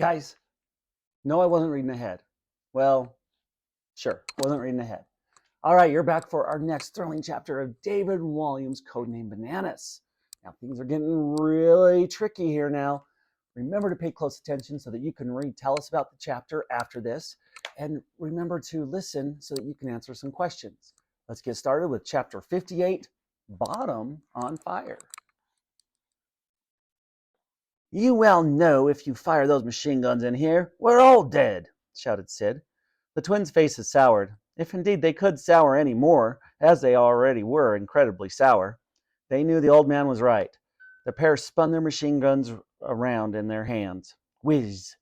guys. No, I wasn't reading ahead. Well, sure, wasn't reading ahead. All right, you're back for our next thrilling chapter of David Walliams' Codename Bananas. Now, things are getting really tricky here now. Remember to pay close attention so that you can tell us about the chapter after this. And remember to listen so that you can answer some questions. Let's get started with chapter 58, Bottom on Fire. You well know if you fire those machine guns in here, we're all dead, shouted Sid. The twins' faces soured, if indeed they could sour any more, as they already were incredibly sour. They knew the old man was right. The pair spun their machine guns around in their hands. Whiz!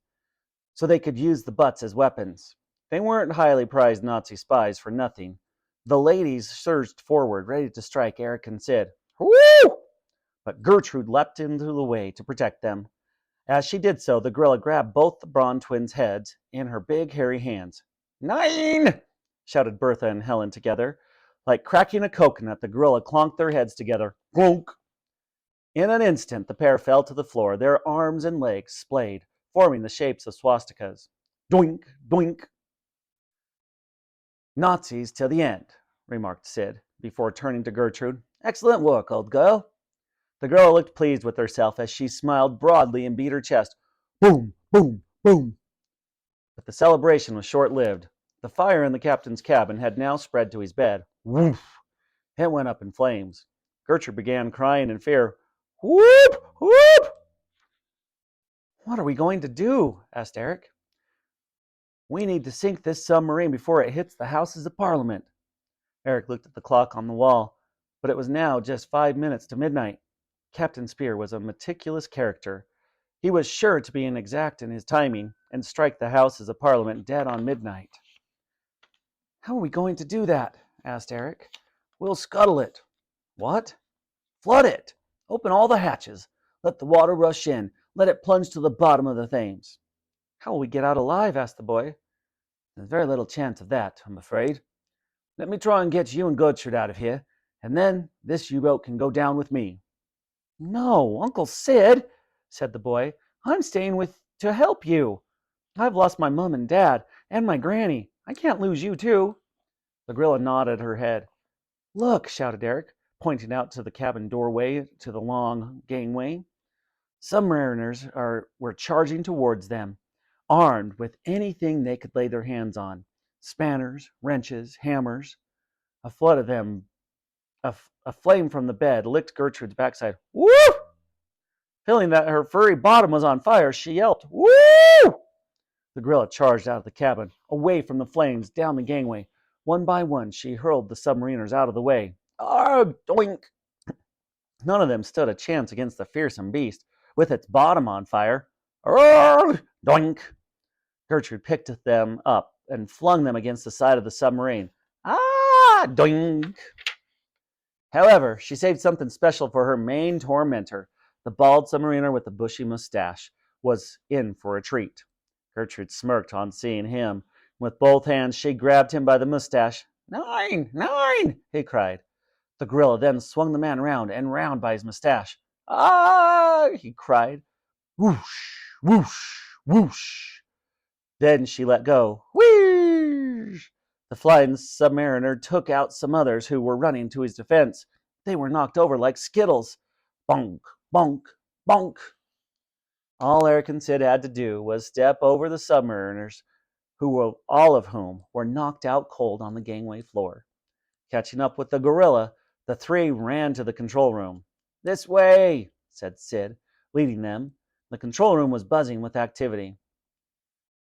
So they could use the butts as weapons. They weren't highly prized Nazi spies for nothing. The ladies surged forward, ready to strike Eric and Sid. Whoo! But Gertrude leapt into the way to protect them. As she did so, the gorilla grabbed both the Braun twins' heads in her big, hairy hands. Nine! Shouted Bertha and Helen together. Like cracking a coconut, the gorilla clonked their heads together. Glunk! In an instant, the pair fell to the floor, their arms and legs splayed, forming the shapes of swastikas. Doink! Doink! Nazis till the end, remarked Sid, before turning to Gertrude. Excellent work, old girl. The girl looked pleased with herself as she smiled broadly and beat her chest. Boom, boom, boom. But the celebration was short-lived. The fire in the captain's cabin had now spread to his bed. Woof! It went up in flames. Gertrude began crying in fear. Whoop! Whoop! What are we going to do? Asked Eric. We need to sink this submarine before it hits the Houses of Parliament. Eric looked at the clock on the wall, but it was now just 5 minutes to midnight. Captain Spear was a meticulous character. He was sure to be exact in his timing and strike the Houses of Parliament dead on midnight. How are we going to do that? Asked Eric. We'll scuttle it. What? Flood it. Open all the hatches. Let the water rush in. Let it plunge to the bottom of the Thames. How will we get out alive? Asked the boy. There's very little chance of that, I'm afraid. Let me try and get you and Gertrude out of here, and then this U-boat can go down with me. No, Uncle Sid, said the boy. I'm staying to help you. I've lost my mom and dad, and my granny. I can't lose you, too. The gorilla nodded her head. Look, shouted Eric, pointing out to the cabin doorway to the long gangway. Submariners were charging towards them, armed with anything they could lay their hands on. Spanners, wrenches, hammers. A flood of them. A flame from the bed licked Gertrude's backside. Woo! Feeling that her furry bottom was on fire, she yelped, Woo! The gorilla charged out of the cabin, away from the flames, down the gangway. One by one, she hurled the submariners out of the way. Arg! Doink! None of them stood a chance against the fearsome beast, with its bottom on fire. Arg! Doink! Gertrude picked them up and flung them against the side of the submarine. Ah! Doink! However, she saved something special for her main tormentor. The bald submariner with the bushy mustache was in for a treat. Gertrude smirked on seeing him. With both hands, she grabbed him by the mustache. Nine! Nine! He cried. The gorilla then swung the man round and round by his mustache. Ah! He cried. Whoosh! Whoosh! Whoosh! Then she let go. Whee! The flying submariner took out some others who were running to his defense. They were knocked over like skittles. Bonk, bonk, bonk. All Eric and Sid had to do was step over the submariners, all of whom were knocked out cold on the gangway floor. Catching up with the gorilla, the three ran to the control room. This way, said Sid, leading them. The control room was buzzing with activity.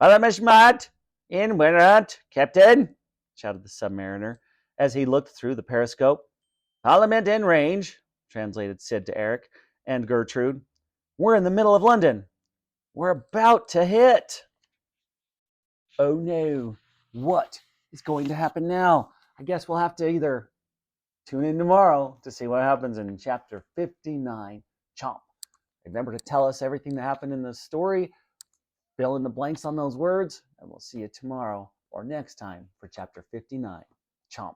Alarmishmat! In Winrat, Captain! Shouted the submariner as he looked through the periscope. Parliament in range, translated Sid to Eric and Gertrude. We're in the middle of London. We're about to hit. Oh no, what is going to happen now? I guess we'll have to either tune in tomorrow to see what happens in chapter 59, Chomp. Remember to tell us everything that happened in the story. Fill in the blanks on those words, and we'll see you tomorrow or next time for chapter 59, Chomp.